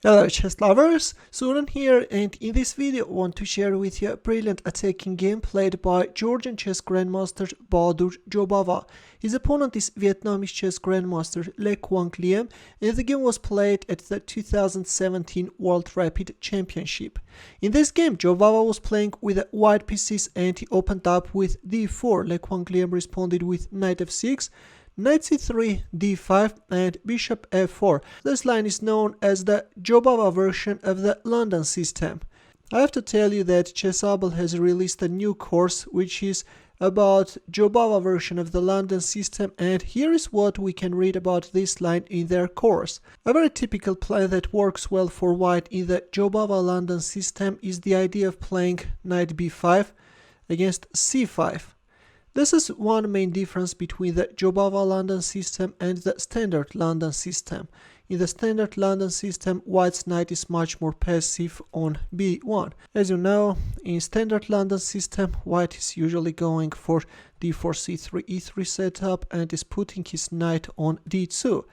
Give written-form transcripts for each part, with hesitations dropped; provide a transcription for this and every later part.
Hello chess lovers, Suren here, and in this video I want to share with you a brilliant attacking game played by Georgian chess grandmaster Baadur Jobava. His opponent is Vietnamese chess grandmaster Quang Liem, and the game was played at the 2017 World Rapid Championship. In this game, Jobava was playing with white pieces and he opened up with d4. Quang Liem responded with knight f6, Nc3 d5 and bishop f4. This line is known as the Jobava version of the London system. I have to tell you that Chessable has released a new course which is about Jobava version of the London system, and here is what we can read about this line in their course. A very typical play that works well for white in the Jobava London system is the idea of playing knight b5 against c5. This is one main difference between the Jobava London system and the standard London system. In the standard London system, white's knight is much more passive on b1. As you know, in standard London system, white is usually going for d4 c3 e3 setup and is putting his knight on d2.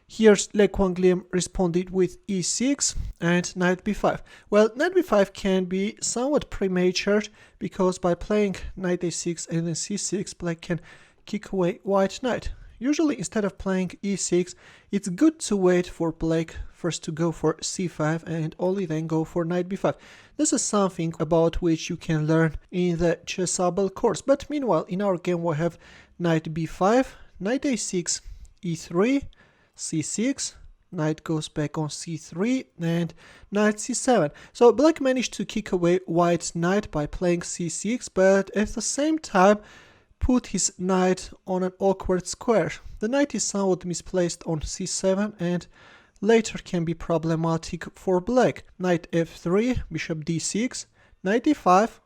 Here, Quang Liem responded with e6 and knight b5. Well, knight b5 can be somewhat premature because by playing knight a6 and then c6, black can kick away white knight. Usually, instead of playing e6, it's good to wait for black first to go for c5 and only then go for knight b5. This is something about which you can learn in the Chessable course. But meanwhile, in our game, we have knight b5, knight a6, e3, c6, knight goes back on c3 and knight c7. So black managed to kick away white's knight by playing c6, but at the same time put his knight on an awkward square. The knight is somewhat misplaced on c7 and later can be problematic for black. Knight f3, bishop d6, knight e5,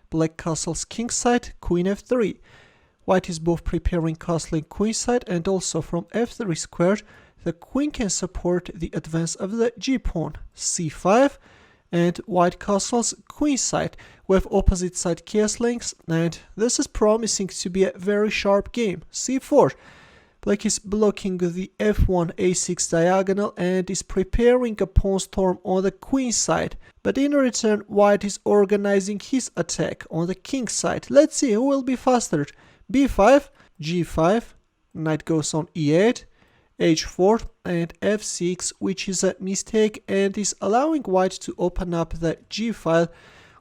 black castles kingside, queen f3. White is both preparing castling queenside and also from f3 square the queen can support the advance of the g-pawn, c5, and white castles queenside with opposite side castlings, and this is promising to be a very sharp game. c4. Black is blocking the f1 a6 diagonal and is preparing a pawn storm on the queen side, but in return white is organizing his attack on the king side. Let's see who will be faster. b5, g5, knight goes on e8, h4 and f6, which is a mistake and is allowing white to open up the g file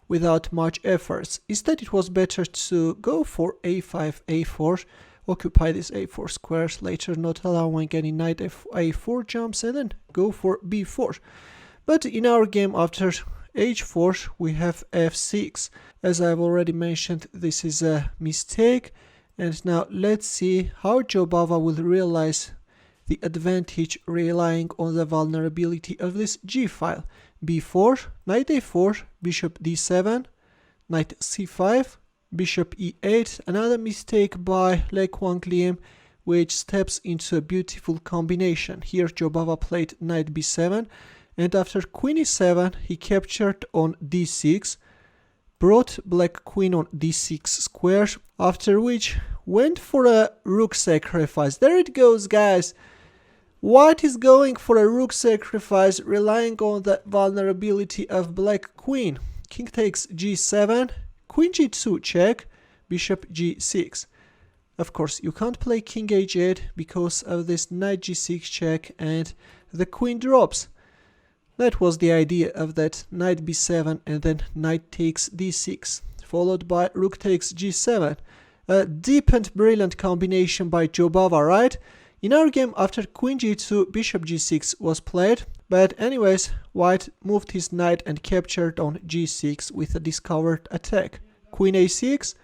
without much efforts. Instead, it was better to go for a5, a4, occupy this a4 squares, later not allowing any knight a4 jumps, and then go for b4. But in our game, after h4, we have f6. As I've already mentioned, this is a mistake. And now let's see how Jobava will realize the advantage relying on the vulnerability of this g file. b4, knight a4, bishop d7, knight c5, bishop e8. Another mistake by Quang Liem, which steps into a beautiful combination. Here Jobava played knight b7, and after queen e7 he captured on d6, brought black queen on d6 square, after which went for a rook sacrifice. There it goes, guys. White is going for a rook sacrifice, relying on the vulnerability of black queen. King takes g7, queen g2 check, bishop g6. Of course, you can't play king h8 because of this knight g6 check and the queen drops. That was the idea of that knight b7 and then knight takes d6, followed by rook takes g7. A deep and brilliant combination by Jobava, right? In our game, after queen g2, bishop g6 was played, but anyways, white moved his knight and captured on g6 with a discovered attack. Queen a6,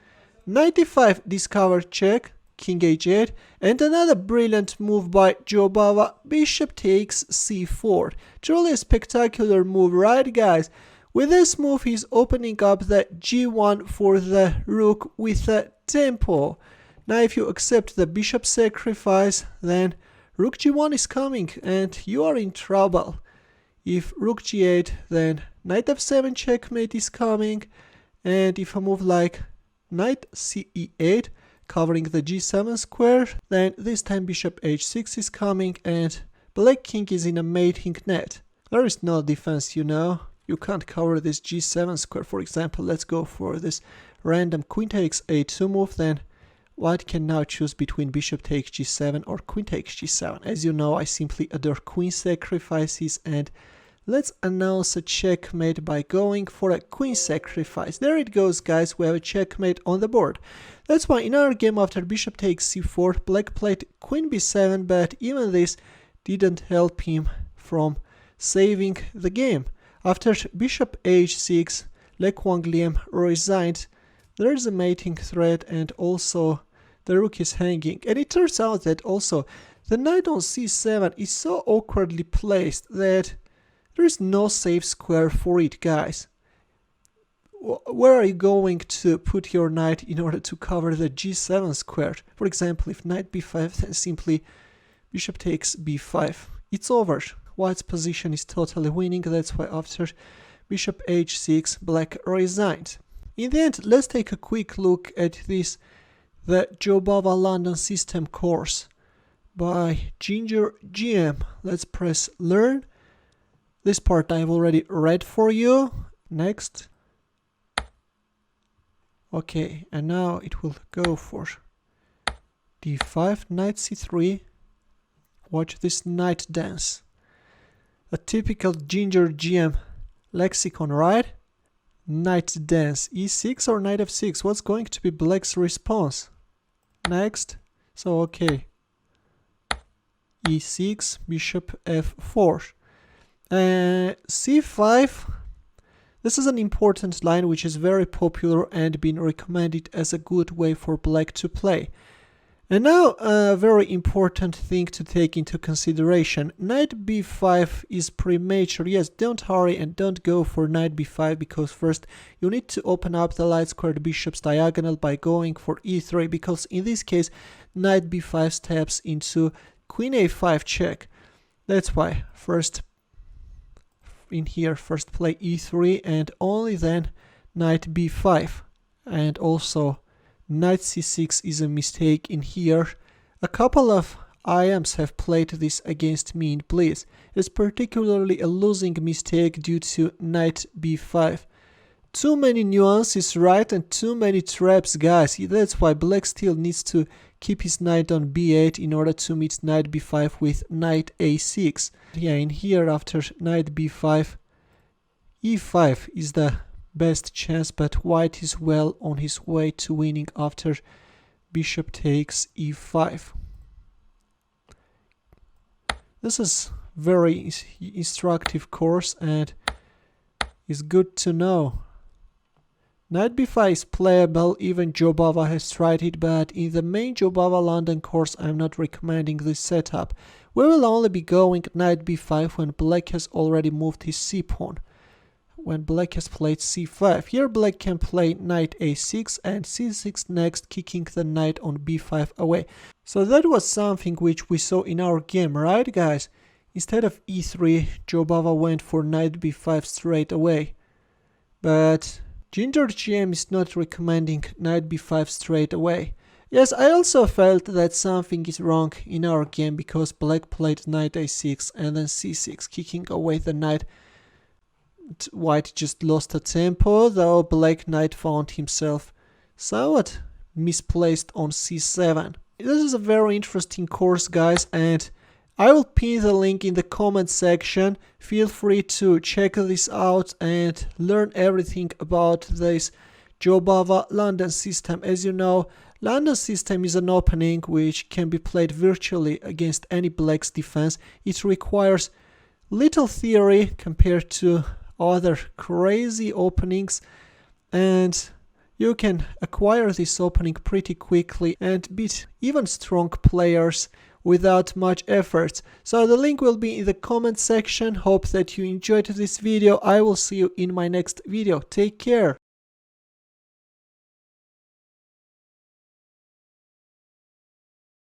knight e5 discovered check, king h8, and another brilliant move by Jobava, bishop takes c4. Truly a spectacular move, right guys? With this move, he's opening up the g1 for the rook with a tempo. Now if you accept the bishop sacrifice, then rook g1 is coming and you are in trouble. If rook g8, then knight f7 checkmate is coming, and if a move like knight ce8 covering the g7 square, then this time bishop h6 is coming and black king is in a mating net. There is no defense, you know. You can't cover this g7 square. For example, let's go for this random queen takes a2 move. Then white can now choose between bishop takes g7 or queen takes g7. As you know, I simply adore queen sacrifices, and let's announce a checkmate by going for a queen sacrifice. There it goes, guys. We have a checkmate on the board. That's why in our game, after bishop takes c4, black played queen b7, but even this didn't help him from saving the game. After bishop h6, Quang Liem resigned. There is a mating threat, and also the rook is hanging. And it turns out that also the knight on c7 is so awkwardly placed that there is no safe square for it, guys. Where are you going to put your knight in order to cover the g7 square? For example, if knight b5, then simply bishop takes b5. It's over. White's position is totally winning. That's why after bishop h6, black resigned. In the end, let's take a quick look at this, the Jobava London System course by Georgian GM. Let's press learn. This part I've already read for you. Next. Okay, and now it will go for d5, knight c3. Watch this knight dance. A typical Georgian GM lexicon, right? Knight dance. e6 or knight f6? What's going to be black's response? Next. So, okay. e6, bishop f4. c5. This is an important line which is very popular and been recommended as a good way for black to play. And now a very important thing to take into consideration. Knight b5 is premature. Yes, don't hurry and don't go for knight b5, because first you need to open up the light squared bishop's diagonal by going for e3, because in this case knight b5 steps into queen a5 check. That's why first in here first play e3 and only then knight b5. And also knight c6 is a mistake in here. A couple of IMs have played this against me in Blitz. It's particularly a losing mistake due to knight b5. Too many nuances, right? And too many traps, guys. That's why black still needs to keep his knight on b8 in order to meet knight b5 with knight a6. Yeah, in here after knight b5, e5 is the best chance, but white is well on his way to winning after bishop takes e5. This is very instructive course and is good to know. Knight b5 is playable, even Jobava has tried it, but in the main Jobava London course I'm not recommending this setup. We will only be going knight b5 when black has already moved his c-pawn. When black has played c5. Here black can play knight a6 and c6 next, kicking the knight on b5 away. So that was something which we saw in our game, right guys? Instead of e3, Jobava went for knight b5 straight away. But Georgian GM is not recommending knight b5 straight away. Yes, I also felt that something is wrong in our game, because black played knight a6 and then c6, kicking away the knight. White just lost a tempo, though black knight found himself somewhat misplaced on c7. This is a very interesting course, guys, and I will pin the link in the comment section. Feel free to check this out and learn everything about this Jobava London System. As you know, London System is an opening which can be played virtually against any black's defense. It requires little theory compared to other crazy openings, and you can acquire this opening pretty quickly and beat even strong players without much effort. So the link will be in the comment section. Hope that you enjoyed this video. I will see you in my next video. Take care.